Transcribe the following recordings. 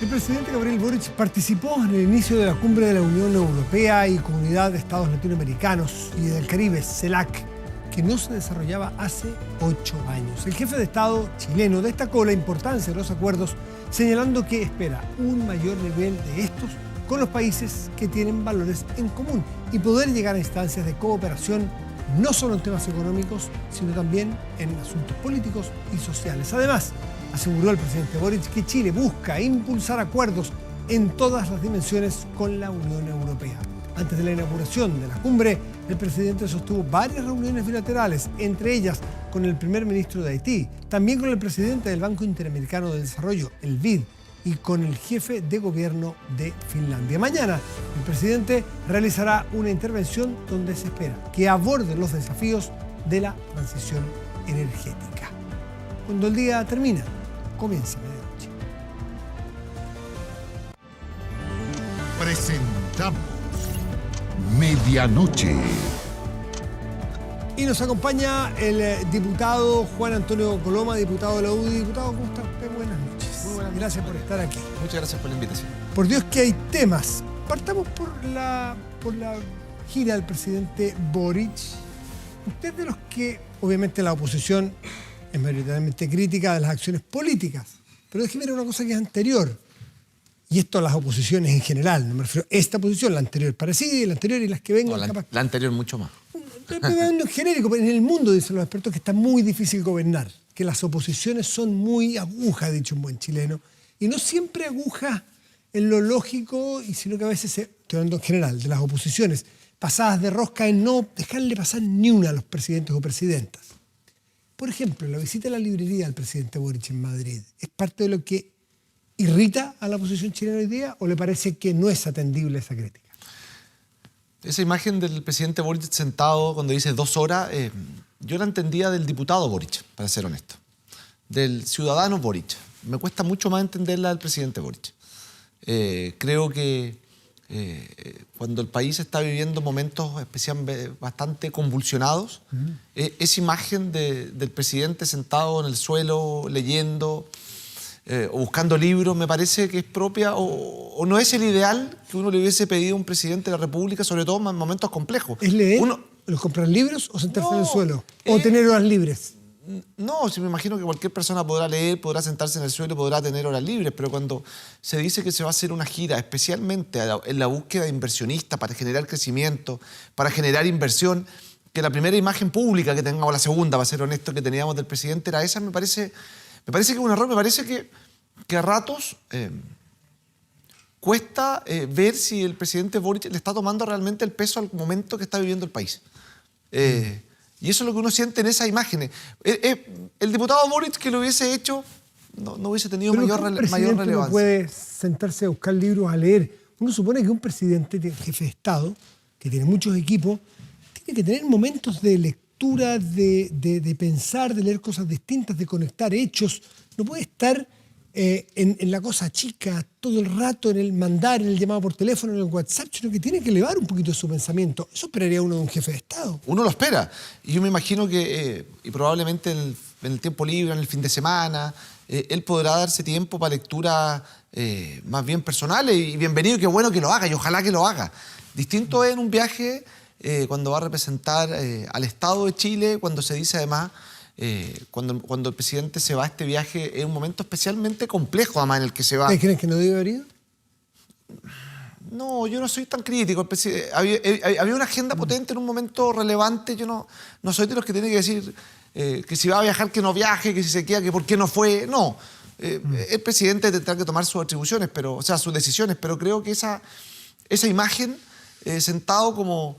El presidente Gabriel Boric participó en el inicio de la cumbre de la Unión Europea y Comunidad de Estados Latinoamericanos y del Caribe, CELAC, que no se desarrollaba hace 8 años. El jefe de Estado chileno destacó la importancia de los acuerdos, señalando que espera un mayor nivel de estos con los países que tienen valores en común y poder llegar a instancias de cooperación no solo en temas económicos, sino también en asuntos políticos y sociales. Además, aseguró el presidente Boric que Chile busca impulsar acuerdos en todas las dimensiones con la Unión Europea. Antes de la inauguración de la cumbre, el presidente sostuvo varias reuniones bilaterales, entre ellas con el primer ministro de Haití, también con el presidente del Banco Interamericano de Desarrollo, el BID, y con el jefe de gobierno de Finlandia. Mañana, el presidente realizará una intervención donde se espera que aborde los desafíos de la transición energética. Cuando el día termina, comienza medianoche. Presentamos Medianoche. Y nos acompaña el diputado Juan Antonio Coloma, diputado de la UDI. Diputado, ¿cómo está usted? Buenas noches. Muy buenas, gracias por estar aquí. Muchas gracias por la invitación. Por Dios que hay temas. Partamos por la gira del presidente Boric. Usted es de los que, obviamente, la oposición es mayoritariamente crítica de las acciones políticas. Pero déjeme ver una cosa que es anterior. Y esto a las oposiciones en general. No me refiero a esta posición, la anterior parecida y la anterior y las que vengan. No, la anterior mucho más. En genérico, pero en el mundo dicen los expertos que está muy difícil gobernar, que las oposiciones son muy agujas, dicho un buen chileno, y no siempre agujas en lo lógico, y sino que a veces, estoy hablando en general, de las oposiciones, pasadas de rosca en no dejarle pasar ni una a los presidentes o presidentas. Por ejemplo, la visita a la librería del presidente Boric en Madrid, ¿es parte de lo que irrita a la oposición chilena hoy día o le parece que no es atendible esa crítica? Esa imagen del presidente Boric sentado cuando dice 2 horas, yo la entendía del diputado Boric, para ser honesto. Del ciudadano Boric. Me cuesta mucho más entenderla del presidente Boric. Creo que cuando el país está viviendo momentos especialmente bastante convulsionados, esa imagen del presidente sentado en el suelo leyendo o buscando libros me parece que es propia o no es el ideal que uno le hubiese pedido a un presidente de la República, sobre todo en momentos complejos. ¿Es leer? ¿Los comprar libros o sentarse en el suelo? ¿O tener horas libres? No, sí, me imagino que cualquier persona podrá leer, podrá sentarse en el suelo, podrá tener horas libres, pero cuando se dice que se va a hacer una gira especialmente en la búsqueda de inversionistas para generar crecimiento, para generar inversión, que la primera imagen pública que tengamos, la segunda, para ser honesto, que teníamos del presidente era esa, me parece que es un error, me parece que a ratos cuesta ver si el presidente Boric le está tomando realmente el peso al momento que está viviendo el país. Y eso es lo que uno siente en esas imágenes. El diputado Boric que lo hubiese hecho no hubiese tenido mayor relevancia. No puede sentarse a buscar libros a leer. Uno supone que un presidente, jefe de Estado, que tiene muchos equipos, tiene que tener momentos de lectura, de pensar, de leer cosas distintas, de conectar hechos. No puede estar en la cosa chica todo el rato, en el mandar, en el llamado por teléfono, en el WhatsApp, sino que tiene que elevar un poquito su pensamiento. Eso esperaría uno de un jefe de Estado. Uno lo espera. Y yo me imagino que, y probablemente en el tiempo libre, en el fin de semana, él podrá darse tiempo para lecturas más bien personales, y bienvenido, qué bueno que lo haga, y ojalá que lo haga. Distinto es en un viaje cuando va a representar al Estado de Chile, cuando se dice además, cuando el presidente se va a este viaje, es un momento especialmente complejo además en el que se va. ¿Creen que no debe haber ido? No, yo no soy tan crítico. Había una agenda potente en un momento relevante. Yo no soy de los que tiene que decir que si va a viajar, que no viaje, que si se queda, que por qué no fue. No. El presidente tendrá que tomar sus atribuciones, sus decisiones, pero creo que esa imagen, sentado como...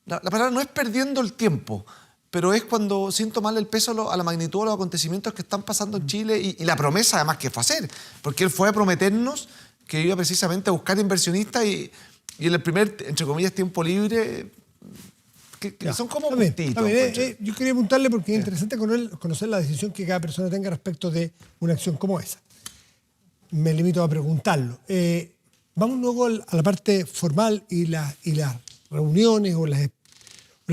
La palabra no es perdiendo el tiempo, pero es cuando sin tomarle el peso a la magnitud de los acontecimientos que están pasando en Chile y la promesa además que fue hacer, porque él fue a prometernos que iba precisamente a buscar inversionistas y en el primer, entre comillas, tiempo libre, que son como puntitos. Yo quería preguntarle porque es interesante conocer la decisión que cada persona tenga respecto de una acción como esa. Me limito a preguntarlo. Vamos luego a la parte formal y las reuniones o las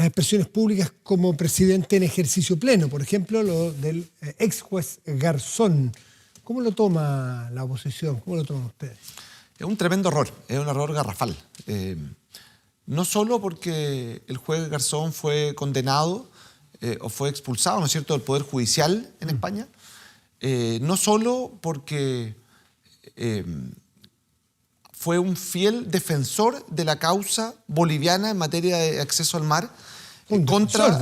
expresiones públicas como presidente en ejercicio pleno. Por ejemplo, lo del ex juez Garzón, ¿Cómo lo toma la oposición? ¿Cómo lo toman ustedes? Es un tremendo error, es un error garrafal. No solo porque el juez Garzón fue condenado o fue expulsado, ¿no es cierto?, del Poder Judicial en España, no solo porque fue un fiel defensor de la causa boliviana en materia de acceso al mar, contra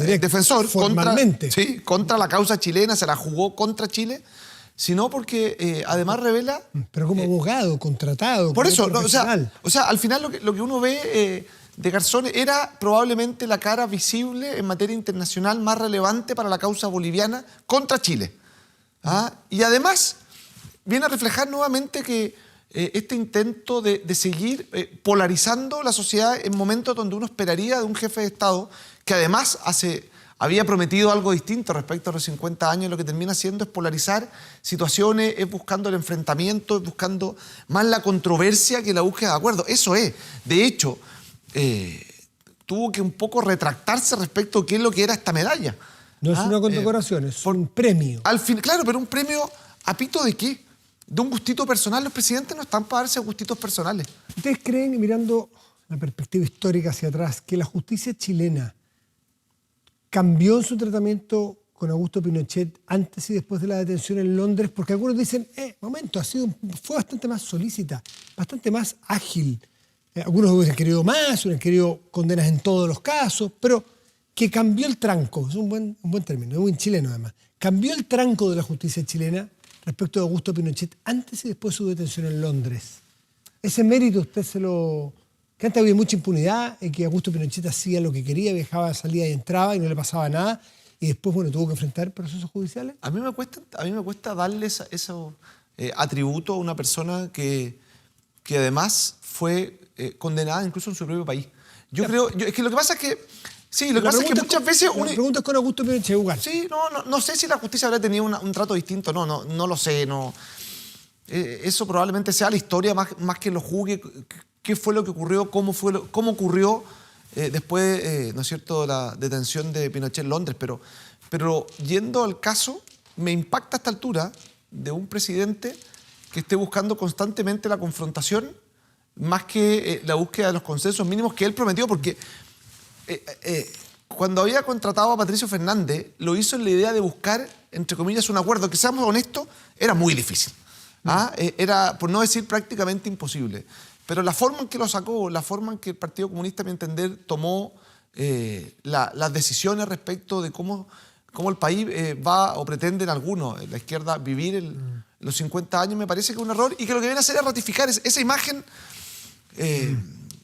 la causa chilena, se la jugó contra Chile, sino porque además revela... Pero como abogado, contratado, por eso, no, profesional. o sea, al final lo que uno ve de Garzón era probablemente la cara visible en materia internacional más relevante para la causa boliviana contra Chile. ¿Ah? Y además viene a reflejar nuevamente que este intento de seguir polarizando la sociedad en momentos donde uno esperaría de un jefe de Estado que además había prometido algo distinto respecto a los 50 años, lo que termina haciendo es polarizar situaciones, es buscando el enfrentamiento, es buscando más la controversia que la búsqueda de acuerdo. Eso es. De hecho, tuvo que un poco retractarse respecto a qué es lo que era esta medalla. No es una condecoración, es un premio. Al fin, claro, pero un premio ¿a pito de qué? ¿De un gustito personal? Los presidentes no están para darse gustitos personales. ¿Ustedes creen, mirando la perspectiva histórica hacia atrás, que la justicia chilena cambió en su tratamiento con Augusto Pinochet antes y después de la detención en Londres? Porque algunos dicen, momento, fue bastante más solícita, bastante más ágil. Algunos hubiesen querido más, hubieran querido condenas en todos los casos, pero que cambió el tranco, es un buen término, es un chileno además, cambió el tranco de la justicia chilena respecto de Augusto Pinochet antes y después de su detención en Londres. Ese mérito usted que antes había mucha impunidad, en que Augusto Pinochet hacía lo que quería, viajaba, salía y entraba y no le pasaba nada, y después, bueno, tuvo que enfrentar procesos judiciales. A mí me cuesta darle ese atributo a una persona que además fue condenada incluso en su propio país. Yo creo, es que lo que pasa es que sí, lo que pasa es que muchas veces... La pregunta es con Augusto Pinochet igual. Sí, no sé si la justicia habría tenido un trato distinto, no lo sé, no. Eso probablemente sea la historia más que lo juzgue, qué fue lo que ocurrió, cómo ocurrió después, ¿no es cierto?, de la detención de Pinochet en Londres. Pero yendo al caso, me impacta a esta altura de un presidente que esté buscando constantemente la confrontación más que la búsqueda de los consensos mínimos que él prometió, porque cuando había contratado a Patricio Fernández, lo hizo en la idea de buscar, entre comillas, un acuerdo que, seamos honestos, era muy difícil. Era, por no decir prácticamente imposible. Pero la forma en que lo sacó, la forma en que el Partido Comunista, a mi entender, tomó las decisiones respecto de cómo el país va o pretenden algunos, la izquierda, vivir los 50 años, me parece que es un error y que lo que viene a hacer es ratificar esa imagen,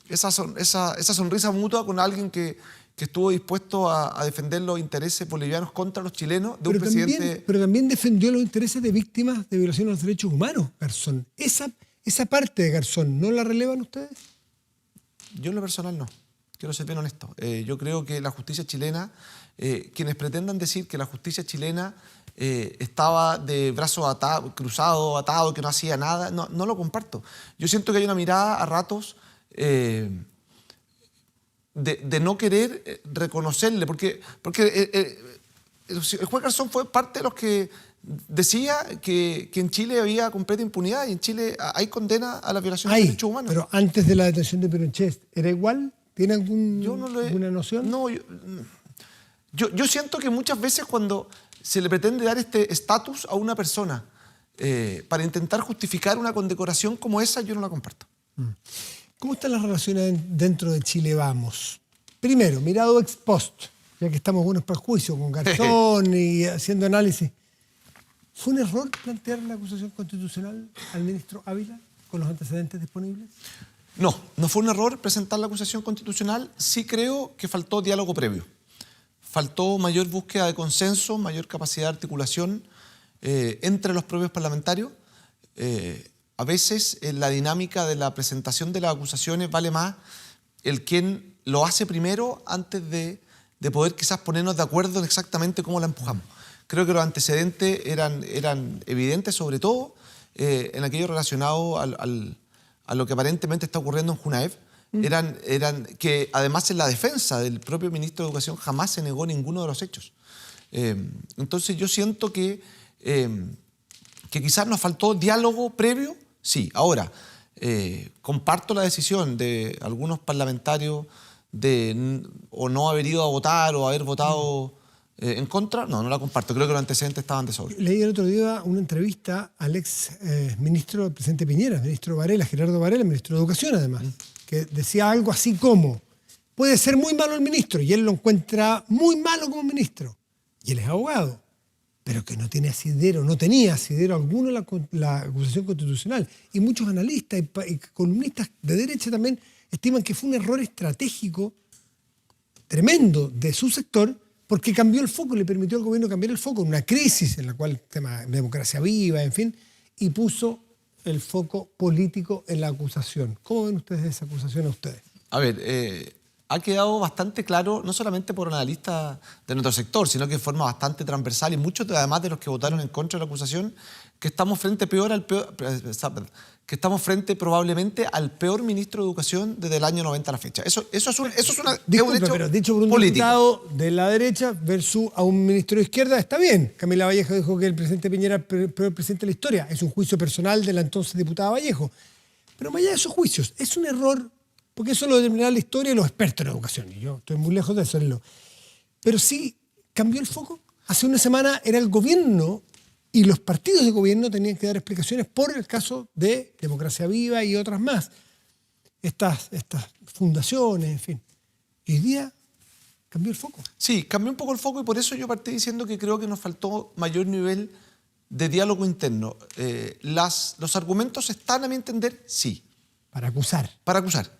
esa sonrisa mutua con alguien que estuvo dispuesto a defender los intereses bolivianos contra los chilenos de un presidente... Pero también defendió los intereses de víctimas de violación de los derechos humanos, Garzón. Esa parte de Garzón, ¿no la relevan ustedes? Yo en lo personal no. Quiero ser bien honesto. Yo creo que la justicia chilena, quienes pretendan decir que la justicia chilena estaba de brazos cruzados, atado, que no hacía nada, no lo comparto. Yo siento que hay una mirada a ratos de no querer reconocerle, porque el juez Garzón fue parte de los que decía que en Chile había completa impunidad y en Chile hay condena a la violación de derechos humanos. Pero antes de la detención de Pinochet, ¿era igual? ¿Tiene alguna noción? No, yo siento que muchas veces cuando se le pretende dar este estatus a una persona para intentar justificar una condecoración como esa, yo no la comparto. ¿Cómo están las relaciones dentro de Chile Vamos? Primero, mirado ex post, ya que estamos buenos para el juicio, con Garzón y haciendo análisis. ¿Fue un error plantear la acusación constitucional al ministro Ávila con los antecedentes disponibles? No fue un error presentar la acusación constitucional. Sí creo que faltó diálogo previo. Faltó mayor búsqueda de consenso, mayor capacidad de articulación entre los propios parlamentarios. A veces en la dinámica de la presentación de las acusaciones vale más el quien lo hace primero antes de poder quizás ponernos de acuerdo en exactamente cómo la empujamos. Creo que los antecedentes eran evidentes, sobre todo en aquello relacionado a lo que aparentemente está ocurriendo en Junaev. Eran que además en la defensa del propio ministro de Educación jamás se negó ninguno de los hechos. Entonces yo siento que ¿Que quizás nos faltó diálogo previo? Sí. Ahora, comparto la decisión de algunos parlamentarios de o no haber ido a votar o haber votado en contra. No la comparto. Creo que los antecedentes estaban de sobra. Leí el otro día una entrevista al ex ministro del presidente Piñera, ministro Varela, Gerardo Varela, ministro de Educación además, que decía algo así como: puede ser muy malo el ministro, y él lo encuentra muy malo como ministro, y él es abogado, pero que no tiene asidero, no tenía asidero alguno la acusación constitucional. Y muchos analistas y columnistas de derecha también estiman que fue un error estratégico tremendo de su sector, porque cambió el foco, le permitió al gobierno cambiar el foco en una crisis en la cual el tema de democracia viva, en fin, y puso el foco político en la acusación. ¿Cómo ven ustedes esa acusación a ustedes? A ver, ha quedado bastante claro, no solamente por analistas de nuestro sector, sino que de forma bastante transversal, y muchos además de los que votaron en contra de la acusación, que estamos frente que estamos frente probablemente al peor ministro de Educación desde el año 90 a la fecha. Eso es un hecho pero dicho por un político. diputado de la derecha versus a un ministro de izquierda, está bien. Camila Vallejo dijo que el presidente Piñera es el peor presidente de la historia. Es un juicio personal de la entonces diputada Vallejo. Pero más allá de esos juicios, es un error, porque eso lo determinará la historia y los expertos en educación. Y yo estoy muy lejos de hacerlo. Pero sí cambió el foco. Hace una semana era el gobierno y los partidos de gobierno tenían que dar explicaciones por el caso de Democracia Viva y otras más. Estas fundaciones, en fin. Y hoy día cambió el foco. Sí, cambió un poco el foco, y por eso yo partí diciendo que creo que nos faltó mayor nivel de diálogo interno. Los argumentos están, a mi entender, sí. Para acusar. Para acusar.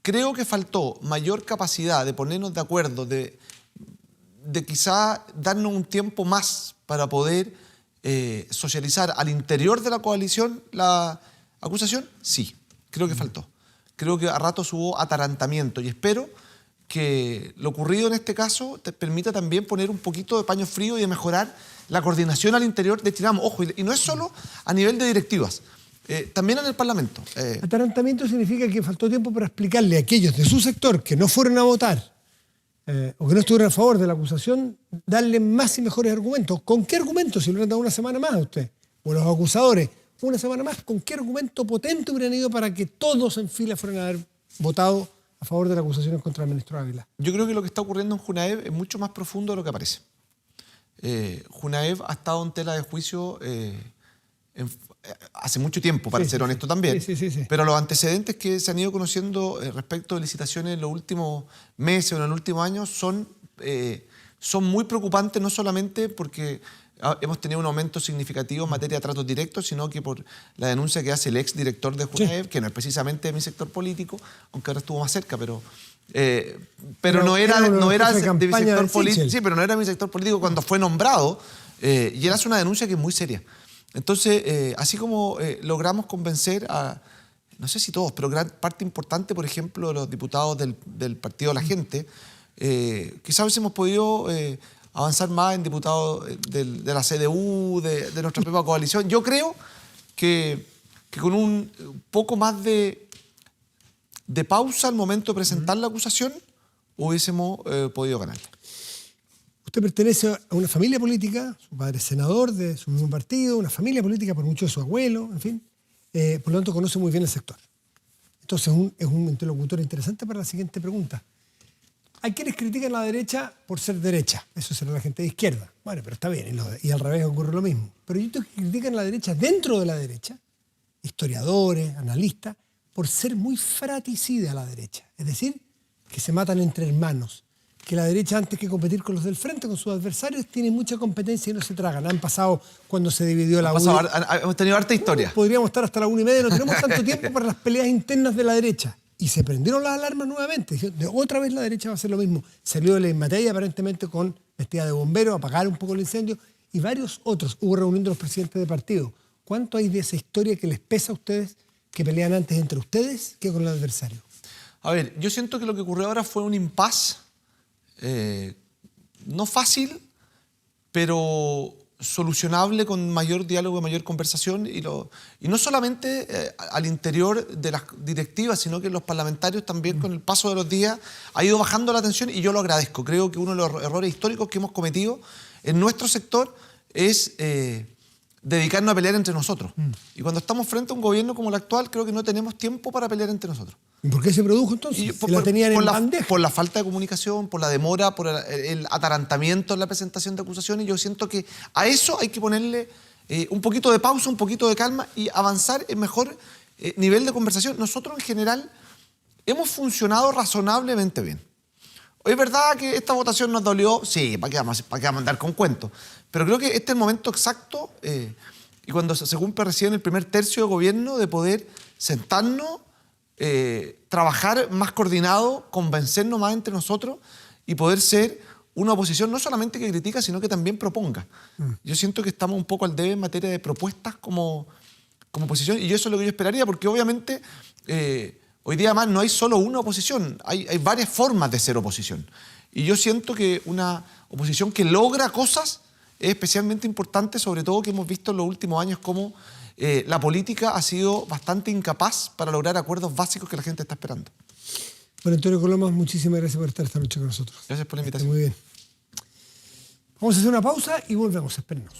Creo que faltó mayor capacidad de ponernos de acuerdo, de quizá darnos un tiempo más para poder socializar al interior de la coalición la acusación. Sí, creo que faltó. Creo que a ratos hubo atarantamiento, y espero que lo ocurrido en este caso te permita también poner un poquito de paño frío y de mejorar la coordinación al interior de Chinamo. Ojo, y no es solo a nivel de directivas. También en el Parlamento. Atarantamiento significa que faltó tiempo para explicarle a aquellos de su sector que no fueron a votar o que no estuvieron a favor de la acusación, darle más y mejores argumentos. ¿Con qué argumentos? Si le hubieran dado una semana más a usted, o los acusadores, una semana más, ¿con qué argumento potente hubieran ido para que todos en fila fueran a haber votado a favor de la acusación contra el ministro Ávila? Yo creo que lo que está ocurriendo en Junaev es mucho más profundo de lo que parece. Junaev ha estado en tela de juicio hace mucho tiempo, para ser honesto también. Sí. Pero los antecedentes que se han ido conociendo respecto de licitaciones en los últimos meses o en el último año son muy preocupantes, no solamente porque hemos tenido un aumento significativo en materia de tratos directos, sino que por la denuncia que hace el ex director de Junaev, que no es precisamente de mi sector político, aunque ahora estuvo más cerca, pero no era de mi sector político. Sí, pero no era de mi sector político cuando fue nombrado, y él hace una denuncia que es muy seria. Entonces, así como logramos convencer a, no sé si todos, pero gran parte importante, por ejemplo, de los diputados del Partido de la Gente, quizás hubiésemos podido avanzar más en diputados de la CDU, de nuestra propia coalición. Yo creo que con un poco más de pausa al momento de presentar la acusación, hubiésemos podido ganarla. Usted pertenece a una familia política, su padre es senador de su mismo partido, una familia política por mucho de su abuelo, en fin. Por lo tanto, conoce muy bien el sector. Entonces, es un interlocutor interesante para la siguiente pregunta. Hay quienes critican a la derecha por ser derecha. Eso será la gente de izquierda. Bueno, pero está bien, y al revés ocurre lo mismo. Pero hay otros que critican a la derecha dentro de la derecha, historiadores, analistas, por ser muy fratricida a la derecha. Es decir, que se matan entre hermanos. Que la derecha, antes que competir con los del frente, con sus adversarios, tiene mucha competencia y no se tragan. Han pasado cuando se dividió la U. Hemos tenido harta historia. Podríamos estar hasta la 1:30, no tenemos tanto tiempo para las peleas internas de la derecha. Y se prendieron las alarmas nuevamente. Otra vez la derecha va a hacer lo mismo. Salió de la Matei aparentemente con vestida de bombero, a apagar un poco el incendio, y varios otros. Hubo reunión de los presidentes de partido. ¿Cuánto hay de esa historia que les pesa a ustedes, que pelean antes entre ustedes que con el adversario? A ver, yo siento que lo que ocurrió ahora fue un impasse. No fácil, pero solucionable con mayor diálogo y mayor conversación, y no solamente al interior de las directivas, sino que los parlamentarios también con el paso de los días ha ido bajando la tensión, y yo lo agradezco. Creo que uno de los errores históricos que hemos cometido en nuestro sector es dedicarnos a pelear entre nosotros. Y cuando estamos frente a un gobierno como el actual, creo que no tenemos tiempo para pelear entre nosotros. ¿Y por qué se produjo entonces? ¿La tenían en bandeja? Por la falta de comunicación, por la demora, por el atarantamiento en la presentación de acusaciones. Yo siento que a eso hay que ponerle un poquito de pausa, un poquito de calma y avanzar en mejor nivel de conversación. Nosotros en general hemos funcionado razonablemente bien. ¿Es verdad que esta votación nos dolió? Sí, ¿para qué vamos a andar con cuentos? Pero creo que este es el momento exacto, y cuando se cumple recién el primer tercio de gobierno, de poder sentarnos, trabajar más coordinado, convencernos más entre nosotros y poder ser una oposición no solamente que critica, sino que también proponga. Yo siento que estamos un poco al debe en materia de propuestas como oposición, y eso es lo que yo esperaría, porque obviamente hoy día además no hay solo una oposición, hay varias formas de ser oposición. Y yo siento que una oposición que logra cosas es especialmente importante, sobre todo que hemos visto en los últimos años cómo la política ha sido bastante incapaz para lograr acuerdos básicos que la gente está esperando. Bueno, Antonio Colomas, muchísimas gracias por estar esta noche con nosotros. Gracias por la invitación. Muy bien. Vamos a hacer una pausa y volvemos. Espérenos.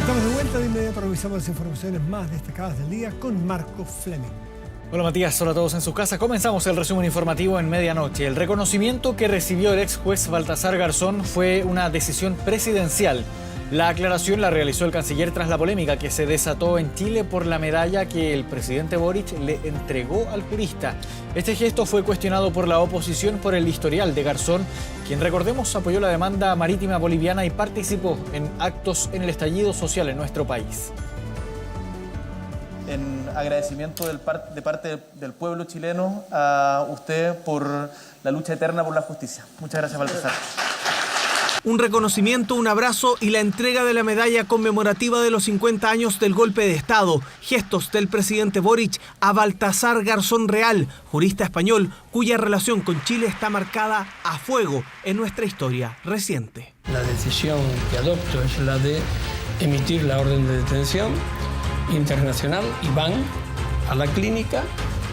Estamos de vuelta. De inmediato revisamos las informaciones más destacadas del día con Marco Fleming. Hola Matías, hola a todos en sus casas. Comenzamos el resumen informativo en medianoche. El reconocimiento que recibió el ex juez Baltasar Garzón fue una decisión presidencial. La aclaración la realizó el canciller tras la polémica que se desató en Chile por la medalla que el presidente Boric le entregó al jurista. Este gesto fue cuestionado por la oposición por el historial de Garzón, quien, recordemos, apoyó la demanda marítima boliviana y participó en actos en el estallido social en nuestro país. En agradecimiento de parte del pueblo chileno a usted por la lucha eterna por la justicia. Muchas gracias, Baltasar. Un reconocimiento, un abrazo y la entrega de la medalla conmemorativa de los 50 años del golpe de Estado. Gestos del presidente Boric a Baltasar Garzón Real, jurista español cuya relación con Chile está marcada a fuego en nuestra historia reciente. La decisión que adopto es la de emitir la orden de detención internacional y van a la clínica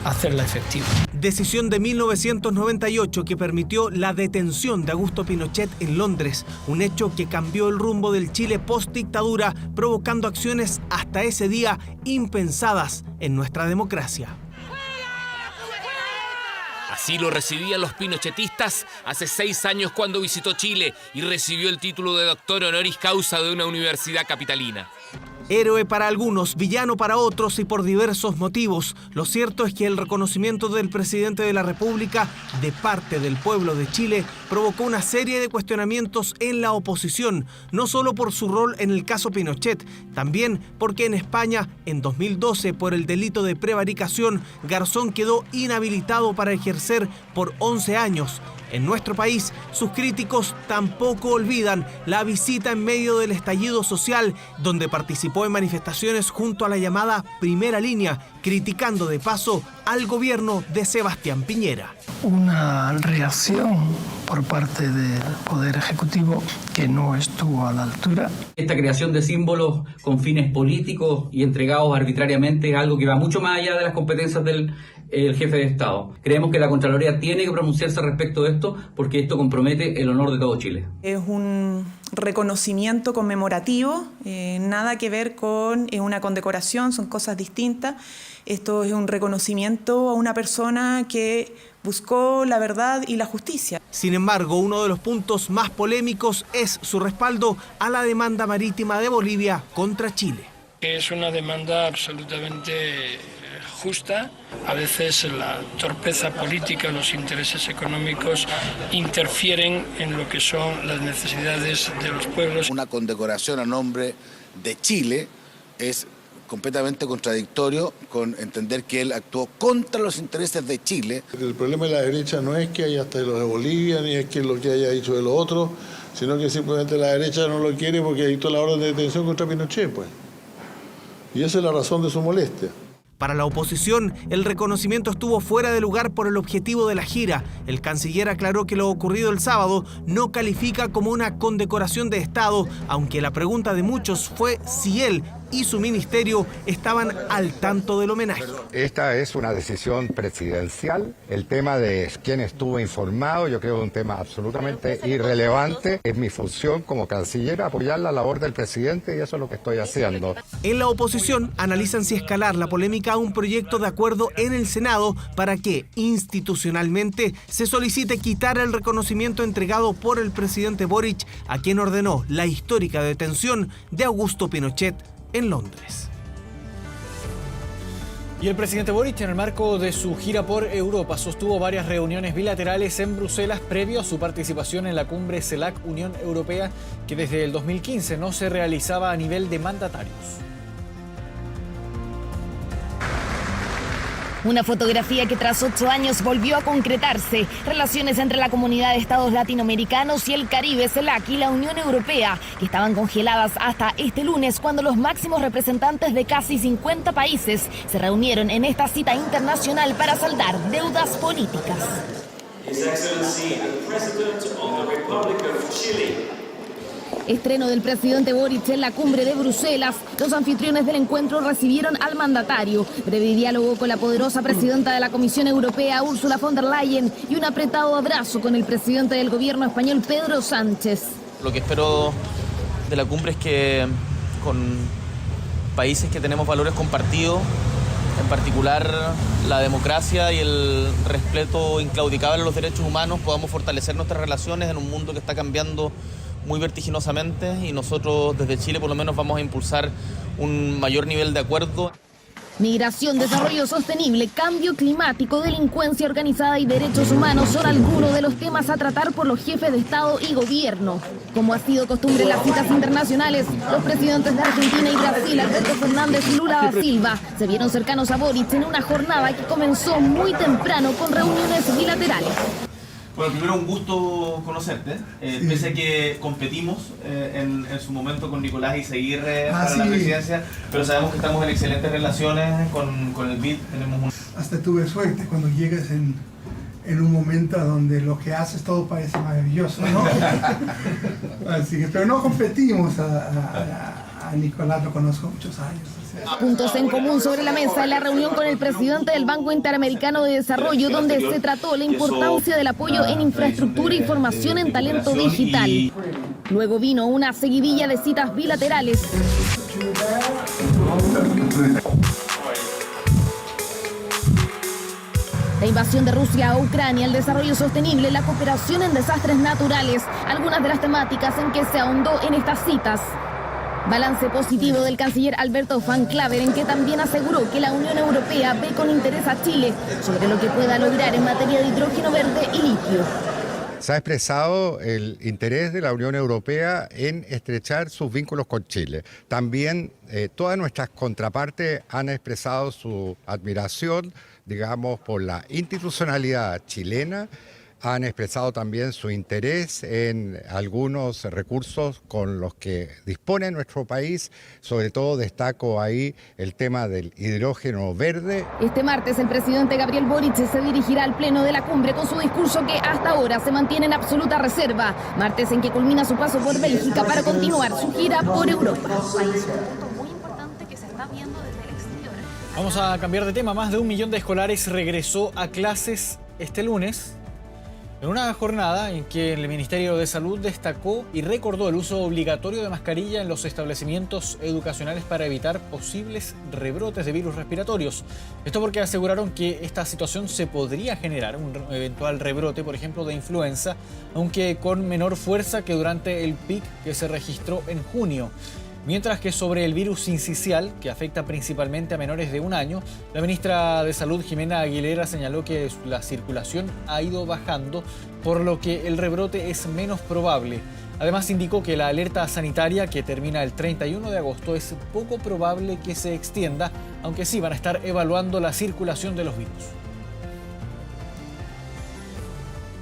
a hacerla efectiva. Decisión de 1998 que permitió la detención de Augusto Pinochet en Londres, un hecho que cambió el rumbo del Chile post-dictadura, provocando acciones hasta ese día impensadas en nuestra democracia. Así lo recibían los pinochetistas hace 6 años cuando visitó Chile y recibió el título de doctor honoris causa de una universidad capitalina. Héroe para algunos, villano para otros y por diversos motivos. Lo cierto es que el reconocimiento del presidente de la República de parte del pueblo de Chile provocó una serie de cuestionamientos en la oposición, no solo por su rol en el caso Pinochet, también porque en España, en 2012, por el delito de prevaricación, Garzón quedó inhabilitado para ejercer por 11 años. En nuestro país, sus críticos tampoco olvidan la visita en medio del estallido social, donde participó en manifestaciones junto a la llamada Primera Línea, criticando de paso al gobierno de Sebastián Piñera. Una reacción por parte del Poder Ejecutivo que no estuvo a la altura. Esta creación de símbolos con fines políticos y entregados arbitrariamente es algo que va mucho más allá de las competencias del jefe de Estado. Creemos que la Contraloría tiene que pronunciarse respecto de esto porque esto compromete el honor de todo Chile. Es un reconocimiento conmemorativo, nada que ver con una condecoración, son cosas distintas. Esto es un reconocimiento a una persona que buscó la verdad y la justicia. Sin embargo, uno de los puntos más polémicos es su respaldo a la demanda marítima de Bolivia contra Chile. Es una demanda absolutamente justa. A veces la torpeza política, los intereses económicos interfieren en lo que son las necesidades de los pueblos. Una condecoración a nombre de Chile es completamente contradictorio con entender que él actuó contra los intereses de Chile. El problema de la derecha no es que haya hasta lo de Bolivia, ni es que lo que haya dicho de los otros, sino que simplemente la derecha no lo quiere porque dictó la orden de detención contra Pinochet, pues. Y esa es la razón de su molestia. Para la oposición, el reconocimiento estuvo fuera de lugar por el objetivo de la gira. El canciller aclaró que lo ocurrido el sábado no califica como una condecoración de Estado, aunque la pregunta de muchos fue si él y su ministerio estaban al tanto del homenaje. Esta es una decisión presidencial. El tema de quién estuvo informado, yo creo que es un tema absolutamente irrelevante. Es mi función como canciller apoyar la labor del presidente y eso es lo que estoy haciendo. En la oposición analizan si escalar la polémica a un proyecto de acuerdo en el Senado para que institucionalmente se solicite quitar el reconocimiento entregado por el presidente Boric a quien ordenó la histórica detención de Augusto Pinochet en Londres. Y el presidente Boric, en el marco de su gira por Europa, sostuvo varias reuniones bilaterales en Bruselas previo a su participación en la cumbre CELAC-Unión Europea, que desde el 2015 no se realizaba a nivel de mandatarios. Una fotografía que tras 8 años volvió a concretarse. Relaciones entre la comunidad de estados latinoamericanos y el Caribe, CELAC y la Unión Europea, que estaban congeladas hasta este lunes cuando los máximos representantes de casi 50 países se reunieron en esta cita internacional para saldar deudas políticas. His Excellency, the President of the Republic of Chile. Estreno del presidente Boric en la cumbre de Bruselas. Los anfitriones del encuentro recibieron al mandatario. Breve diálogo con la poderosa presidenta de la Comisión Europea, Ursula von der Leyen, y un apretado abrazo con el presidente del gobierno español, Pedro Sánchez. Lo que espero de la cumbre es que con países que tenemos valores compartidos, en particular la democracia y el respeto inclaudicable a los derechos humanos, podamos fortalecer nuestras relaciones en un mundo que está cambiando muy vertiginosamente, y nosotros desde Chile por lo menos vamos a impulsar un mayor nivel de acuerdo. Migración, desarrollo sostenible, cambio climático, delincuencia organizada y derechos humanos son algunos de los temas a tratar por los jefes de Estado y Gobierno. Como ha sido costumbre en las citas internacionales, los presidentes de Argentina y Brasil, Alberto Fernández y Lula da Silva, se vieron cercanos a Boric en una jornada que comenzó muy temprano con reuniones bilaterales. Bueno, primero un gusto conocerte, pese a que competimos en su momento con Nicolás Izaguirre para la presidencia, pero sabemos que estamos en excelentes relaciones con el BID. Hasta tuve suerte cuando llegas en un momento donde lo que haces todo parece maravilloso, ¿no? Así que, pero no competimos, a Nicolás lo conozco muchos años. Puntos en común sobre la mesa en la reunión con el presidente del Banco Interamericano de Desarrollo, donde se trató la importancia del apoyo en infraestructura y formación en talento digital. Luego vino una seguidilla de citas bilaterales. La invasión de Rusia a Ucrania, el desarrollo sostenible, la cooperación en desastres naturales, algunas de las temáticas en que se ahondó en estas citas. Balance positivo del canciller Alberto Van Claver, en que también aseguró que la Unión Europea ve con interés a Chile sobre lo que pueda lograr en materia de hidrógeno verde y litio. Se ha expresado el interés de la Unión Europea en estrechar sus vínculos con Chile. También todas nuestras contrapartes han expresado su admiración, digamos, por la institucionalidad chilena. Han expresado también su interés en algunos recursos con los que dispone nuestro país. Sobre todo destaco ahí el tema del hidrógeno verde. Este martes el presidente Gabriel Boric se dirigirá al pleno de la cumbre con su discurso que hasta ahora se mantiene en absoluta reserva. Martes en que culmina su paso por Bélgica para continuar su gira por Europa. Vamos a cambiar de tema. Más de 1 millón de escolares regresó a clases este lunes, en una jornada en que el Ministerio de Salud destacó y recordó el uso obligatorio de mascarilla en los establecimientos educacionales para evitar posibles rebrotes de virus respiratorios. Esto porque aseguraron que esta situación se podría generar un eventual rebrote, por ejemplo, de influenza, aunque con menor fuerza que durante el pic que se registró en junio. Mientras que sobre el virus sincicial, que afecta principalmente a menores de 1 año, la ministra de Salud, Jimena Aguilera, señaló que la circulación ha ido bajando, por lo que el rebrote es menos probable. Además, indicó que la alerta sanitaria, que termina el 31 de agosto, es poco probable que se extienda, aunque sí van a estar evaluando la circulación de los virus.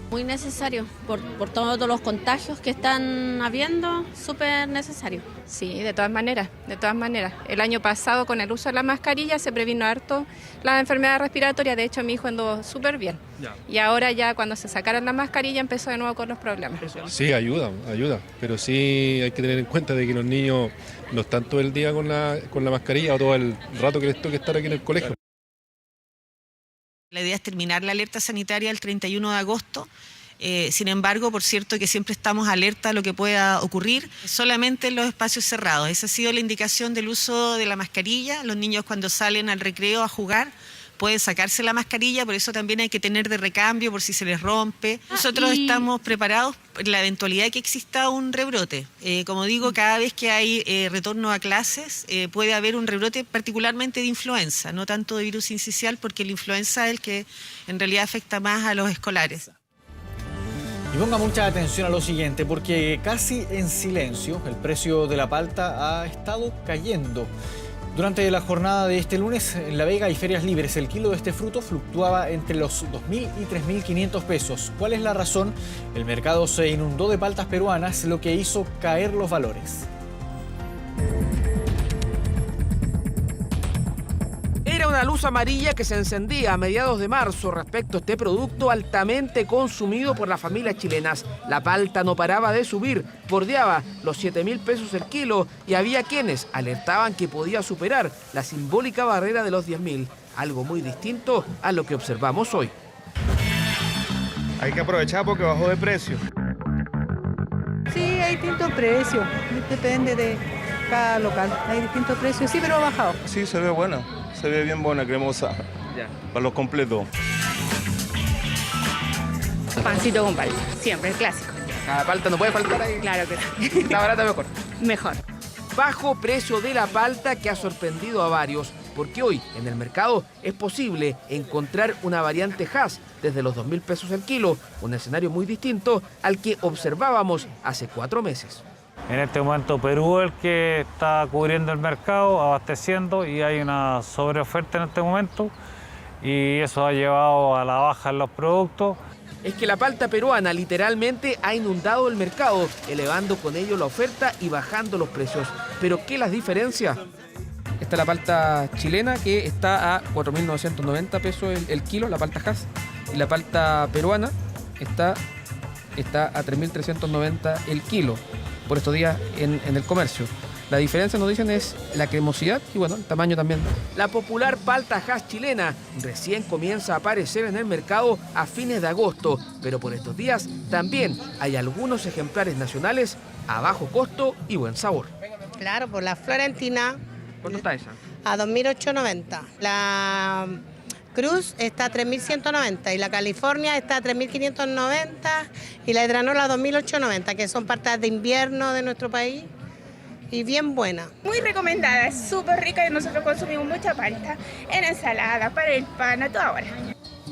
Muy necesario, por todos los contagios que están habiendo, súper necesario. Sí, de todas maneras, de todas maneras. El año pasado con el uso de la mascarilla se previno harto la enfermedad respiratoria, de hecho mi hijo andó súper bien. Ya. Y ahora ya cuando se sacaron la mascarilla empezó de nuevo con los problemas. Sí, ayuda, pero sí hay que tener en cuenta de que los niños no están todo el día con la mascarilla o todo el rato que les toque estar aquí en el colegio. La idea es terminar la alerta sanitaria el 31 de agosto. Sin embargo, por cierto que siempre estamos alerta a lo que pueda ocurrir, solamente en los espacios cerrados. Esa ha sido la indicación del uso de la mascarilla. Los niños cuando salen al recreo a jugar pueden sacarse la mascarilla, por eso también hay que tener de recambio por si se les rompe. Nosotros estamos preparados por la eventualidad de que exista un rebrote. Como digo, cada vez que hay retorno a clases puede haber un rebrote particularmente de influenza, no tanto de virus sincicial, porque la influenza es el que en realidad afecta más a los escolares. Y ponga mucha atención a lo siguiente, porque casi en silencio el precio de la palta ha estado cayendo. Durante la jornada de este lunes, en La Vega y Ferias Libres, el kilo de este fruto fluctuaba entre los 2.000 y 3.500 pesos. ¿Cuál es la razón? El mercado se inundó de paltas peruanas, lo que hizo caer los valores. Era una luz amarilla que se encendía a mediados de marzo respecto a este producto altamente consumido por las familias chilenas. La palta no paraba de subir, bordeaba los 7.000 pesos el kilo y había quienes alertaban que podía superar la simbólica barrera de los 10.000, algo muy distinto a lo que observamos hoy. Hay que aprovechar porque bajó de precio. Sí, hay distintos precios, depende de cada local, hay distintos precios, sí, pero ha bajado. Sí, se ve buena. Se ve bien buena, cremosa, ya. Para los completos. Pancito con palta, siempre, el clásico. Cada palta no puede faltar ahí. Claro que sí. Está barata mejor. Mejor. Bajo precio de la palta que ha sorprendido a varios, porque hoy en el mercado es posible encontrar una variante Hass desde los 2.000 pesos el kilo, un escenario muy distinto al que observábamos hace 4 meses. En este momento Perú es el que está cubriendo el mercado, abasteciendo, y hay una sobreoferta en este momento y eso ha llevado a la baja en los productos. Es que la palta peruana literalmente ha inundado el mercado, elevando con ello la oferta y bajando los precios. ¿Pero qué las diferencia? Esta es la palta chilena que está a 4.990 pesos el kilo, la palta Hass, y la palta peruana está a 3.390 el kilo. Por estos días en el comercio. La diferencia, nos dicen, es la cremosidad y bueno, el tamaño también. La popular palta Hass chilena recién comienza a aparecer en el mercado a fines de agosto, pero por estos días también hay algunos ejemplares nacionales a bajo costo y buen sabor. Claro, por la Florentina. ¿Cuánto está esa? A 2.890. La Cruz está a 3.190 y la California está a 3.590 y la Edranola a 2.890, que son paltas de invierno de nuestro país y bien buena. Muy recomendada, es súper rica y nosotros consumimos mucha palta en ensalada, para el pan, a toda hora.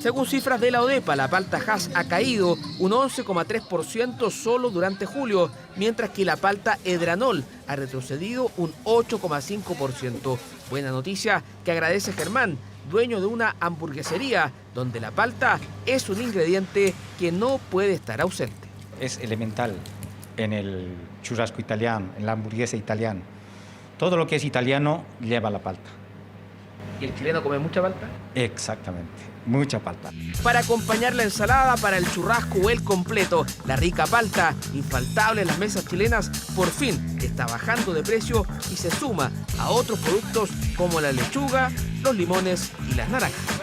Según cifras de la ODEPA, la palta Hass ha caído un 11,3% solo durante julio, mientras que la palta Edranol ha retrocedido un 8,5%. Buena noticia que agradece Germán, dueño de una hamburguesería, donde la palta es un ingrediente que no puede estar ausente. Es elemental en el churrasco italiano, en la hamburguesa italiana. Todo lo que es italiano lleva la palta. ¿Y el chileno come mucha palta? Exactamente, mucha palta. Para acompañar la ensalada, para el churrasco o el completo, la rica palta, infaltable en las mesas chilenas, por fin está bajando de precio y se suma a otros productos como la lechuga, los limones y las naranjas.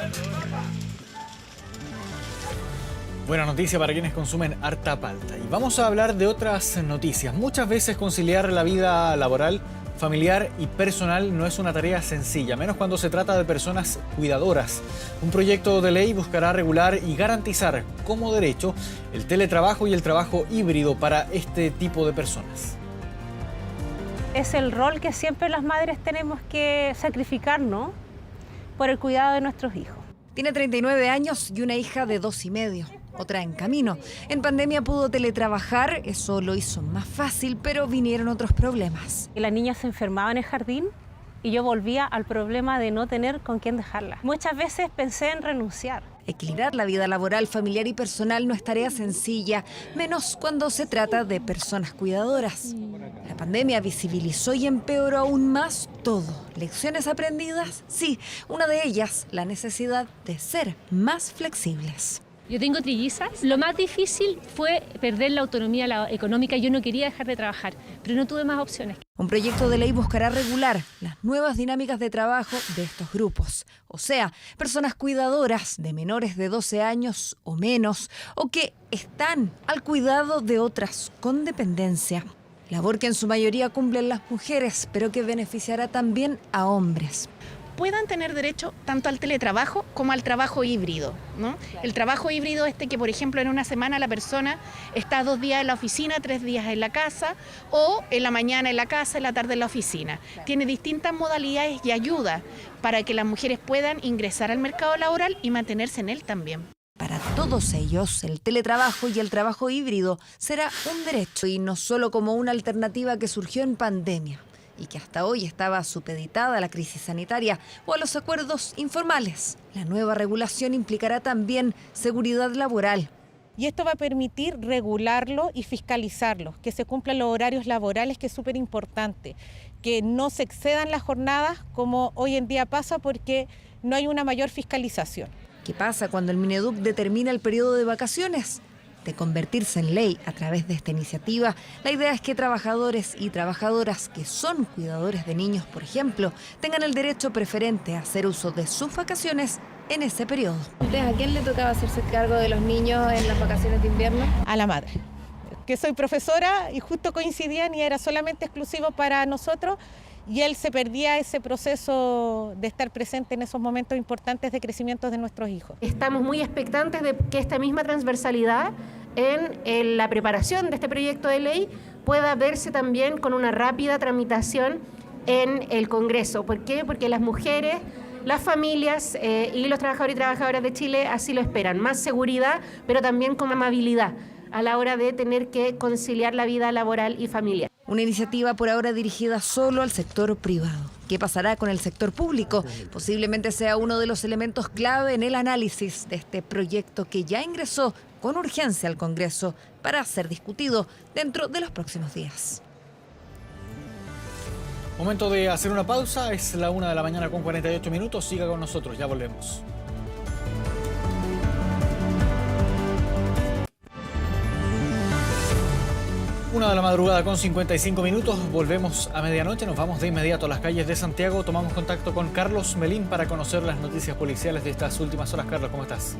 Buena noticia para quienes consumen harta palta. Y vamos a hablar de otras noticias. Muchas veces conciliar la vida laboral, familiar y personal no es una tarea sencilla, menos cuando se trata de personas cuidadoras. Un proyecto de ley buscará regular y garantizar como derecho el teletrabajo y el trabajo híbrido para este tipo de personas. Es el rol que siempre las madres tenemos que sacrificar, ¿no?, por el cuidado de nuestros hijos. Tiene 39 años y una hija de 2 y medio, otra en camino. En pandemia pudo teletrabajar, eso lo hizo más fácil, pero vinieron otros problemas. La niña se enfermaba en el jardín y yo volvía al problema de no tener con quién dejarla. Muchas veces pensé en renunciar. Equilibrar la vida laboral, familiar y personal no es tarea sencilla, menos cuando se trata de personas cuidadoras. La pandemia visibilizó y empeoró aún más todo. ¿Lecciones aprendidas? Sí, una de ellas, la necesidad de ser más flexibles. Yo tengo trillizas. Lo más difícil fue perder la autonomía económica. Yo no quería dejar de trabajar, pero no tuve más opciones. Un proyecto de ley buscará regular las nuevas dinámicas de trabajo de estos grupos. O sea, personas cuidadoras de menores de 12 años o menos, o que están al cuidado de otras con dependencia. Labor que en su mayoría cumplen las mujeres, pero que beneficiará también a hombres. Puedan tener derecho tanto al teletrabajo como al trabajo híbrido, ¿no? El trabajo híbrido que, por ejemplo, en una semana la persona está 2 días en la oficina, 3 días en la casa, o en la mañana en la casa, en la tarde en la oficina. Tiene distintas modalidades y ayuda para que las mujeres puedan ingresar al mercado laboral y mantenerse en él también. Para todos ellos, el teletrabajo y el trabajo híbrido será un derecho y no solo como una alternativa que surgió en pandemia y que hasta hoy estaba supeditada a la crisis sanitaria o a los acuerdos informales. La nueva regulación implicará también seguridad laboral. Y esto va a permitir regularlo y fiscalizarlo, que se cumplan los horarios laborales, que es súper importante, que no se excedan las jornadas como hoy en día pasa porque no hay una mayor fiscalización. ¿Qué pasa cuando el Mineduc determina el periodo de vacaciones? De convertirse en ley a través de esta iniciativa, la idea es que trabajadores y trabajadoras que son cuidadores de niños, por ejemplo, tengan el derecho preferente a hacer uso de sus vacaciones en ese periodo. ¿A quién le tocaba hacerse cargo de los niños en las vacaciones de invierno? A la madre, que soy profesora y justo coincidían y era solamente exclusivo para nosotros y él se perdía ese proceso de estar presente en esos momentos importantes de crecimiento de nuestros hijos. Estamos muy expectantes de que esta misma transversalidad en la preparación de este proyecto de ley pueda verse también con una rápida tramitación en el Congreso. ¿Por qué? Porque las mujeres, las familias y los trabajadores y trabajadoras de Chile así lo esperan. Más seguridad, pero también con amabilidad a la hora de tener que conciliar la vida laboral y familiar. Una iniciativa por ahora dirigida solo al sector privado. ¿Qué pasará con el sector público? Posiblemente sea uno de los elementos clave en el análisis de este proyecto que ya ingresó con urgencia al Congreso para ser discutido dentro de los próximos días. Momento de hacer una pausa, es la 1 de la mañana con 48 minutos. Siga con nosotros, ya volvemos. 1 de la madrugada con 55 minutos, volvemos a medianoche, nos vamos de inmediato a las calles de Santiago, tomamos contacto con Carlos Melín para conocer las noticias policiales de estas últimas horas. Carlos, ¿cómo estás?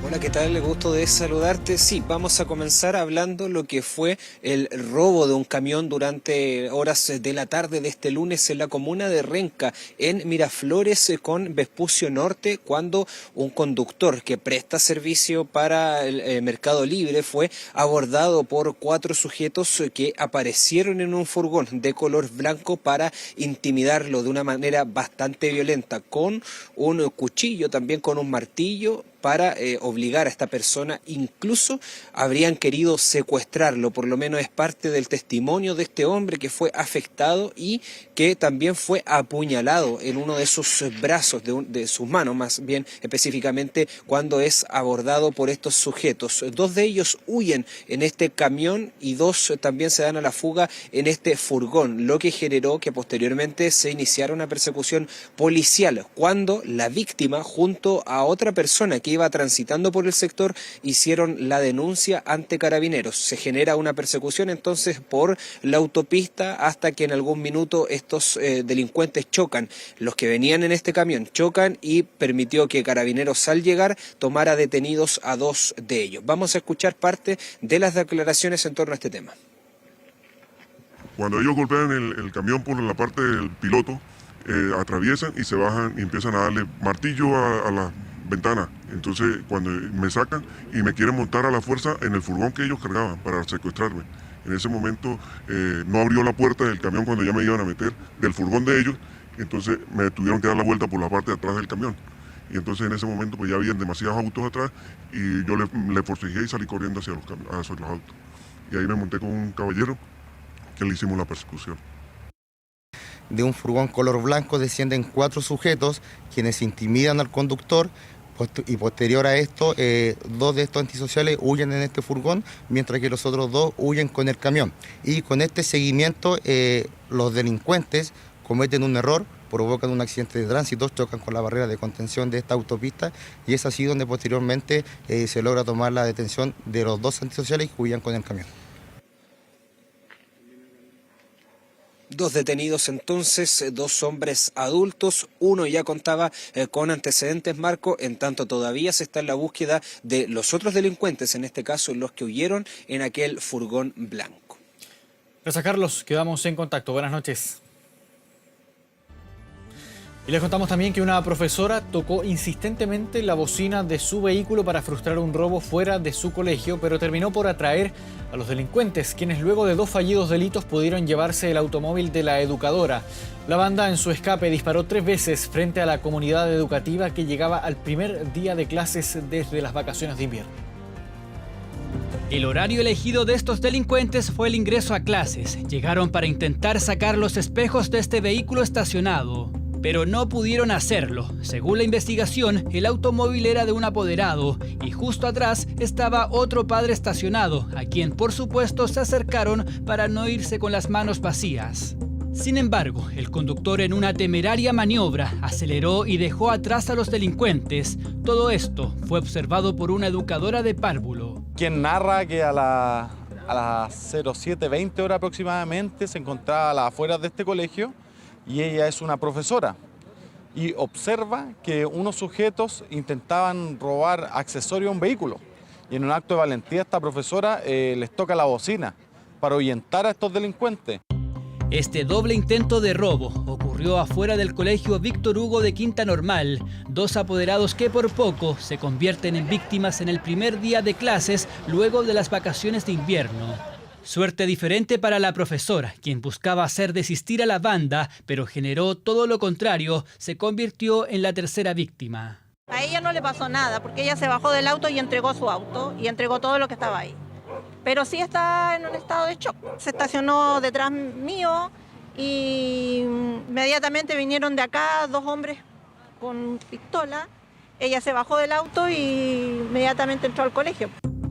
Hola, ¿qué tal? Gusto de saludarte. Sí, vamos a comenzar hablando lo que fue el robo de un camión durante horas de la tarde de este lunes en la comuna de Renca, en Miraflores con Vespucio Norte, cuando un conductor que presta servicio para el Mercado Libre fue abordado por 4 sujetos que aparecieron en un furgón de color blanco para intimidarlo de una manera bastante violenta, con un cuchillo, también con un martillo, para obligar a esta persona, incluso habrían querido secuestrarlo, por lo menos es parte del testimonio de este hombre que fue afectado y que también fue apuñalado en uno de sus brazos, de sus manos más bien específicamente, cuando es abordado por estos sujetos. 2 de ellos huyen en este camión y 2 también se dan a la fuga en este furgón, lo que generó que posteriormente se iniciara una persecución policial, cuando la víctima junto a otra persona que iba transitando por el sector hicieron la denuncia ante Carabineros. Se genera una persecución entonces por la autopista hasta que en algún minuto estos delincuentes chocan. Los que venían en este camión chocan y permitió que Carabineros al llegar tomara detenidos a 2 de ellos. Vamos a escuchar parte de las declaraciones en torno a este tema. Cuando ellos golpean el camión por la parte del piloto, atraviesan y se bajan y empiezan a darle martillo a la ventana. Entonces cuando me sacan y me quieren montar a la fuerza en el furgón que ellos cargaban para secuestrarme. En ese momento no abrió la puerta del camión cuando ya me iban a meter del furgón de ellos, entonces me tuvieron que dar la vuelta por la parte de atrás del camión. Y entonces en ese momento pues ya habían demasiados autos atrás y yo le forcejeé y salí corriendo hacia los autos. Y ahí me monté con un caballero que le hicimos la persecución. de un furgón color blanco descienden 4 sujetos quienes intimidan al conductor y posterior a esto 2 de estos antisociales huyen en este furgón mientras que los otros 2 huyen con el camión. Y con este seguimiento los delincuentes cometen un error, provocan un accidente de tránsito, chocan con la barrera de contención de esta autopista y es así donde posteriormente se logra tomar la detención de los 2 antisociales que huían con el camión. 2 detenidos entonces, 2 hombres adultos, uno ya contaba con antecedentes, Marco, en tanto todavía se está en la búsqueda de los otros delincuentes, en este caso los que huyeron en aquel furgón blanco. Gracias, Carlos, quedamos en contacto. Buenas noches. Y les contamos también que una profesora tocó insistentemente la bocina de su vehículo para frustrar un robo fuera de su colegio, pero terminó por atraer a los delincuentes, quienes luego de 2 fallidos delitos pudieron llevarse el automóvil de la educadora. La banda en su escape disparó 3 veces frente a la comunidad educativa que llegaba al primer día de clases desde las vacaciones de invierno. El horario elegido de estos delincuentes fue el ingreso a clases. Llegaron para intentar sacar los espejos de este vehículo estacionado, pero no pudieron hacerlo. Según la investigación, el automóvil era de un apoderado y justo atrás estaba otro padre estacionado, a quien por supuesto se acercaron para no irse con las manos vacías. Sin embargo, el conductor en una temeraria maniobra aceleró y dejó atrás a los delincuentes. Todo esto fue observado por una educadora de párvulo, quien narra que a las 07:20 horas aproximadamente se encontraba a las afueras de este colegio y ella es una profesora y observa que unos sujetos intentaban robar accesorios a un vehículo y en un acto de valentía esta profesora les toca la bocina para ahuyentar a estos delincuentes. Este doble intento de robo ocurrió afuera del colegio Víctor Hugo de Quinta Normal. 2 apoderados que por poco se convierten en víctimas en el primer día de clases luego de las vacaciones de invierno. Suerte diferente para la profesora, quien buscaba hacer desistir a la banda, pero generó todo lo contrario, se convirtió en la tercera víctima. A ella no le pasó nada, porque ella se bajó del auto y entregó su auto y entregó todo lo que estaba ahí. Pero sí está en un estado de shock. Se estacionó detrás mío y inmediatamente vinieron de acá 2 hombres con pistola. Ella se bajó del auto y inmediatamente entró al colegio.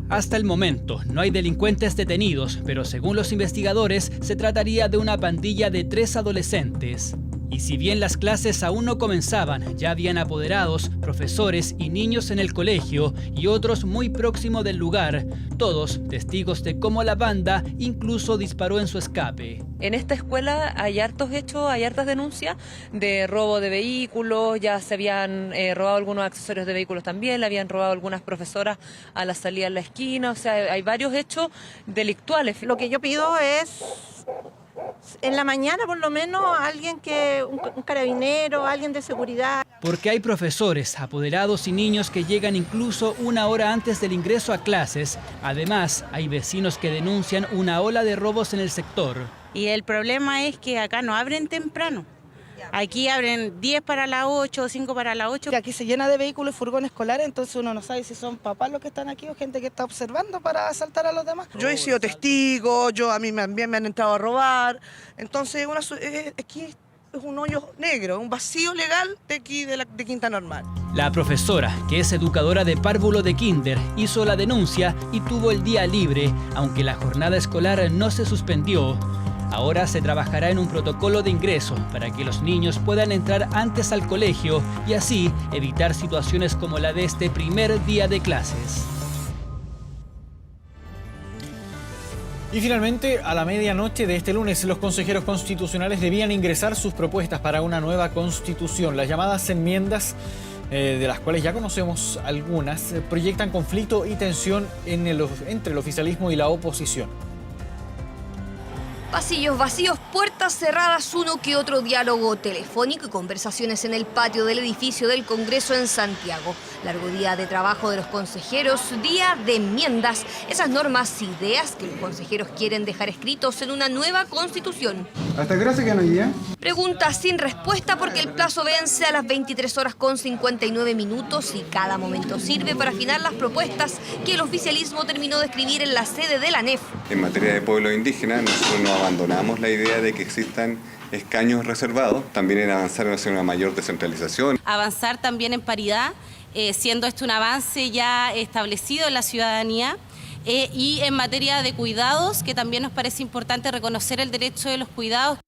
Hasta el momento no hay delincuentes detenidos, pero según los investigadores se trataría de una pandilla de 3 adolescentes. Y si bien las clases aún no comenzaban, ya habían apoderados, profesores y niños en el colegio y otros muy próximos del lugar, todos testigos de cómo la banda incluso disparó en su escape. En esta escuela hay hartos hechos, hay hartas denuncias de robo de vehículos, ya se habían robado algunos accesorios de vehículos también, le habían robado algunas profesoras a la salida en la esquina, o sea, hay varios hechos delictuales. Lo que yo pido es, en la mañana por lo menos, alguien un carabinero, alguien de seguridad. Porque hay profesores, apoderados y niños que llegan incluso 1 hora antes del ingreso a clases. Además, hay vecinos que denuncian una ola de robos en el sector. Y el problema es que acá no abren temprano. Aquí abren 10 para las 8, 5 para las 8. Aquí se llena de vehículos y furgones escolares, entonces uno no sabe si son papás los que están aquí o gente que está observando para asaltar a los demás. Yo he sido testigo, a mí también me han entrado a robar, entonces aquí es un hoyo negro, un vacío legal de aquí de Quinta Normal. La profesora, que es educadora de párvulo de kinder, hizo la denuncia y tuvo el día libre, aunque la jornada escolar no se suspendió. Ahora se trabajará en un protocolo de ingreso para que los niños puedan entrar antes al colegio y así evitar situaciones como la de este primer día de clases. Y finalmente, a la medianoche de este lunes, los consejeros constitucionales debían ingresar sus propuestas para una nueva constitución. Las llamadas enmiendas, de las cuales ya conocemos algunas, proyectan conflicto y tensión entre el oficialismo y la oposición. Pasillos vacíos, puertas cerradas, uno que otro diálogo telefónico y conversaciones en el patio del edificio del Congreso en Santiago. Largo día de trabajo de los consejeros, día de enmiendas, esas normas, ideas que los consejeros quieren dejar escritos en una nueva constitución. ¿Hasta qué hora se quedan hoy día? Preguntas sin respuesta porque el plazo vence a las 23:59 y cada momento sirve para afinar las propuestas que el oficialismo terminó de escribir en la sede de la ANEF. En materia de pueblos indígenas, nosotros no abandonamos la idea de que existan escaños reservados, también en avanzar hacia una mayor descentralización. Avanzar también en paridad, siendo esto un avance ya establecido en la ciudadanía. Y en materia de cuidados, que también nos parece importante reconocer el derecho de los cuidados.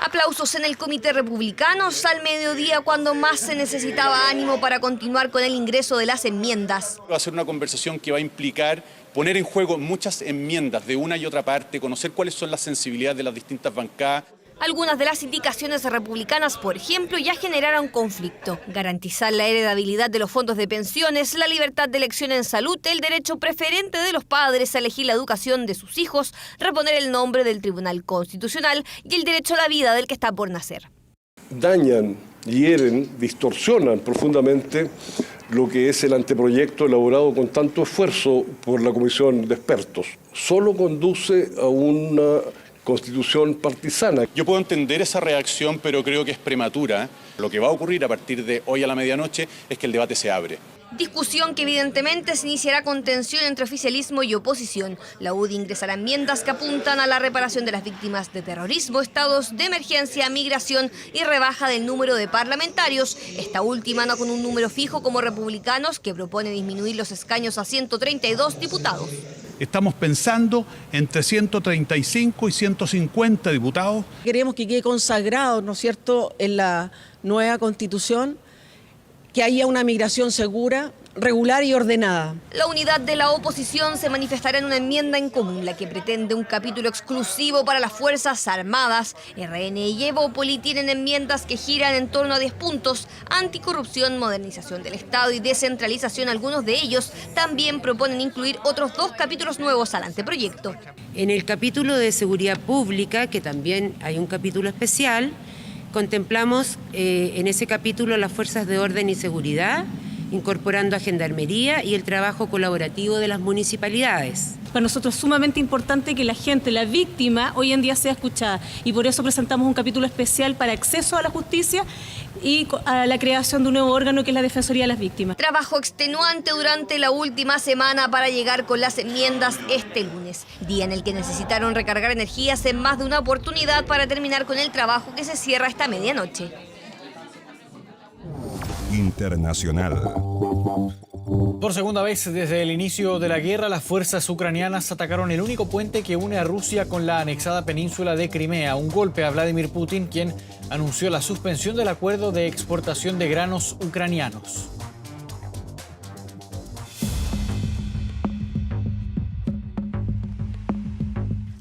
Aplausos en el Comité Republicano al mediodía cuando más se necesitaba ánimo para continuar con el ingreso de las enmiendas. Va a ser una conversación que va a implicar poner en juego muchas enmiendas de una y otra parte, conocer cuáles son las sensibilidades de las distintas bancadas. Algunas de las indicaciones republicanas, por ejemplo, ya generaron conflicto. Garantizar la heredabilidad de los fondos de pensiones, la libertad de elección en salud, el derecho preferente de los padres a elegir la educación de sus hijos, reponer el nombre del Tribunal Constitucional y el derecho a la vida del que está por nacer. Dañan, hieren, distorsionan profundamente lo que es el anteproyecto elaborado con tanto esfuerzo por la Comisión de Expertos. Solo conduce a una constitución partisana. Yo puedo entender esa reacción, pero creo que es prematura. Lo que va a ocurrir a partir de hoy a la medianoche es que el debate se abre. Discusión que evidentemente se iniciará con tensión entre oficialismo y oposición. La UDI ingresará enmiendas que apuntan a la reparación de las víctimas de terrorismo, estados de emergencia, migración y rebaja del número de parlamentarios. Esta última no con un número fijo como republicanos, que propone disminuir los escaños a 132 diputados. Estamos pensando entre 135 y 150 diputados. Queremos que quede consagrado, ¿no es cierto?, en la nueva Constitución, que haya una migración segura, regular y ordenada. La unidad de la oposición se manifestará en una enmienda en común, la que pretende un capítulo exclusivo para las Fuerzas Armadas. RN y Evópoli tienen enmiendas que giran en torno a 10 puntos: anticorrupción, modernización del Estado y descentralización. Algunos de ellos también proponen incluir otros 2 capítulos nuevos al anteproyecto. En el capítulo de seguridad pública, que también hay un capítulo especial, contemplamos en ese capítulo las fuerzas de orden y seguridad, incorporando a Gendarmería y el trabajo colaborativo de las municipalidades. Para nosotros es sumamente importante que la gente, la víctima, hoy en día sea escuchada, y por eso presentamos un capítulo especial para acceso a la justicia y a la creación de un nuevo órgano que es la Defensoría de las Víctimas. Trabajo extenuante durante la última semana para llegar con las enmiendas este lunes, día en el que necesitaron recargar energías en más de una oportunidad para terminar con el trabajo que se cierra esta medianoche. Internacional. Por segunda vez desde el inicio de la guerra, las fuerzas ucranianas atacaron el único puente que une a Rusia con la anexada península de Crimea. Un golpe a Vladimir Putin, quien anunció la suspensión del acuerdo de exportación de granos ucranianos.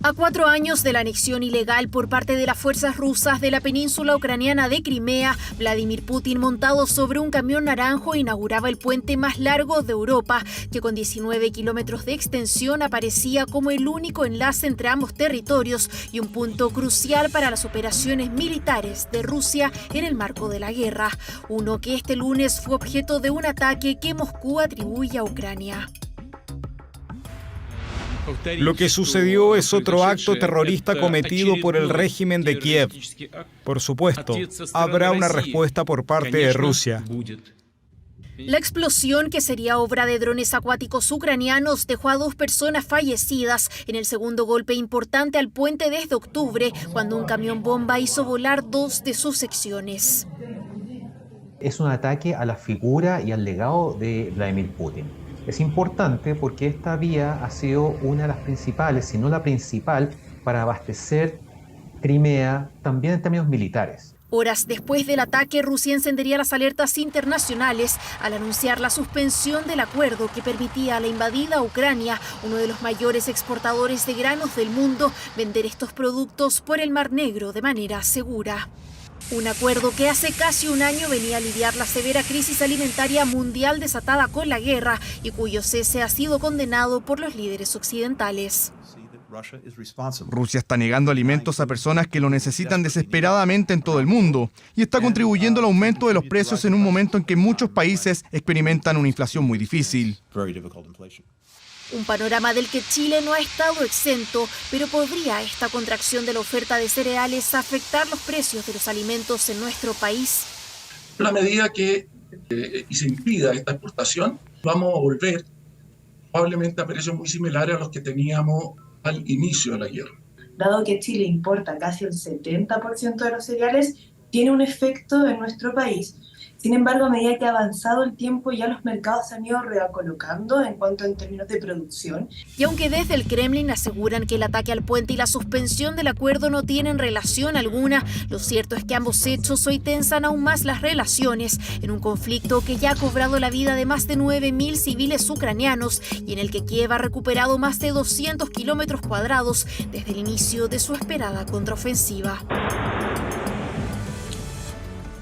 A 4 años de la anexión ilegal por parte de las fuerzas rusas de la península ucraniana de Crimea, Vladimir Putin, montado sobre un camión naranjo, inauguraba el puente más largo de Europa, que con 19 kilómetros de extensión aparecía como el único enlace entre ambos territorios y un punto crucial para las operaciones militares de Rusia en el marco de la guerra. Uno que este lunes fue objeto de un ataque que Moscú atribuye a Ucrania. Lo que sucedió es otro acto terrorista cometido por el régimen de Kiev. Por supuesto, habrá una respuesta por parte de Rusia. La explosión, que sería obra de drones acuáticos ucranianos, dejó a 2 personas fallecidas en el segundo golpe importante al puente desde octubre, cuando un camión bomba hizo volar 2 de sus secciones. Es un ataque a la figura y al legado de Vladimir Putin. Es importante porque esta vía ha sido una de las principales, si no la principal, para abastecer Crimea, también en términos militares. Horas después del ataque, Rusia encendería las alertas internacionales al anunciar la suspensión del acuerdo que permitía a la invadida Ucrania, uno de los mayores exportadores de granos del mundo, vender estos productos por el Mar Negro de manera segura. Un acuerdo que hace casi un año venía a aliviar la severa crisis alimentaria mundial desatada con la guerra y cuyo cese ha sido condenado por los líderes occidentales. Rusia está negando alimentos a personas que lo necesitan desesperadamente en todo el mundo y está contribuyendo al aumento de los precios en un momento en que muchos países experimentan una inflación muy difícil. Un panorama del que Chile no ha estado exento, pero ¿podría esta contracción de la oferta de cereales afectar los precios de los alimentos en nuestro país? En la medida que se impida esta exportación, vamos a volver probablemente a precios muy similares a los que teníamos al inicio de la guerra. Dado que Chile importa casi el 70% de los cereales, tiene un efecto en nuestro país. Sin embargo, a medida que ha avanzado el tiempo, ya los mercados se han ido reacolocando en términos de producción. Y aunque desde el Kremlin aseguran que el ataque al puente y la suspensión del acuerdo no tienen relación alguna, lo cierto es que ambos hechos hoy tensan aún más las relaciones en un conflicto que ya ha cobrado la vida de más de 9.000 civiles ucranianos y en el que Kiev ha recuperado más de 200 kilómetros cuadrados desde el inicio de su esperada contraofensiva.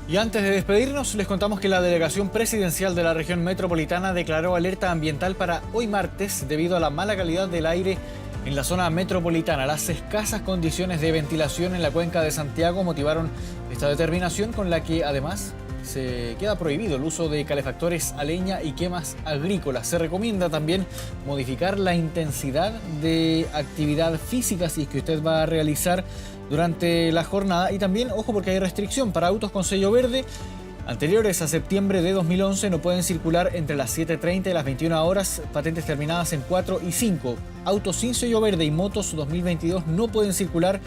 Y antes de despedirnos, les contamos que la delegación presidencial de la región metropolitana declaró alerta ambiental para hoy martes debido a la mala calidad del aire en la zona metropolitana. Las escasas condiciones de ventilación en la cuenca de Santiago motivaron esta determinación, con la que además se queda prohibido el uso de calefactores a leña y quemas agrícolas. Se recomienda también modificar la intensidad de actividad física si es que usted va a realizar durante la jornada. Y también, ojo, porque hay restricción para autos con sello verde anteriores a septiembre de 2011. No pueden circular entre las 7:30 y las 21 horas patentes terminadas en 4 y 5. Autos sin sello verde y motos 2022 no pueden circular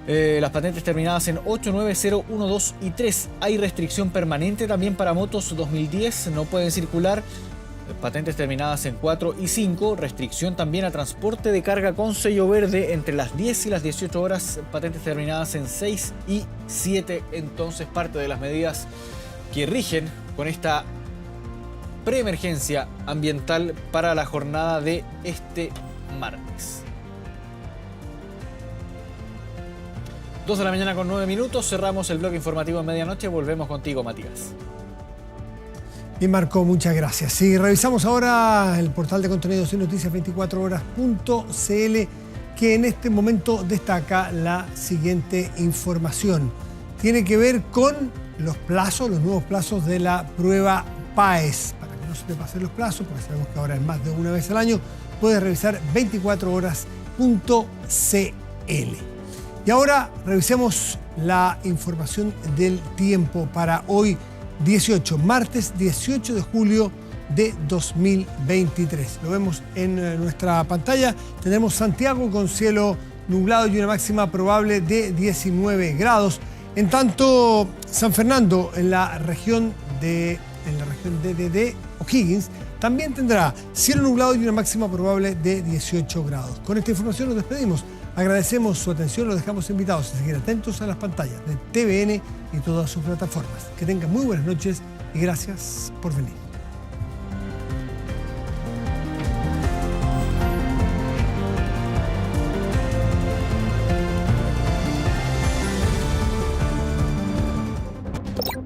las patentes terminadas en 8, 9, 0, 1, 2 y 3. Hay restricción permanente también para motos 2010. No pueden circular patentes terminadas en 4 y 5, restricción también a transporte de carga con sello verde entre las 10 y las 18 horas, patentes terminadas en 6 y 7. Entonces, parte de las medidas que rigen con esta preemergencia ambiental para la jornada de este martes. 2 de la mañana con 9 minutos, cerramos el bloque informativo en medianoche. Volvemos contigo, Matías. Bien, Marco, muchas gracias. Y revisamos ahora el portal de contenidos y noticias 24horas.cl, que en este momento destaca la siguiente información. Tiene que ver con los plazos, los nuevos plazos de la prueba PAES. Para que no se te pasen los plazos, porque sabemos que ahora es más de una vez al año, puedes revisar 24horas.cl. Y ahora revisemos la información del tiempo para hoy, martes 18 de julio de 2023. Lo vemos en nuestra pantalla. Tenemos Santiago con cielo nublado y una máxima probable de 19 grados. En tanto, San Fernando, en la región de O'Higgins, también tendrá cielo nublado y una máxima probable de 18 grados. Con esta información nos despedimos. Agradecemos su atención, los dejamos invitados a seguir atentos a las pantallas de TVN y todas sus plataformas. Que tengan muy buenas noches y gracias por venir.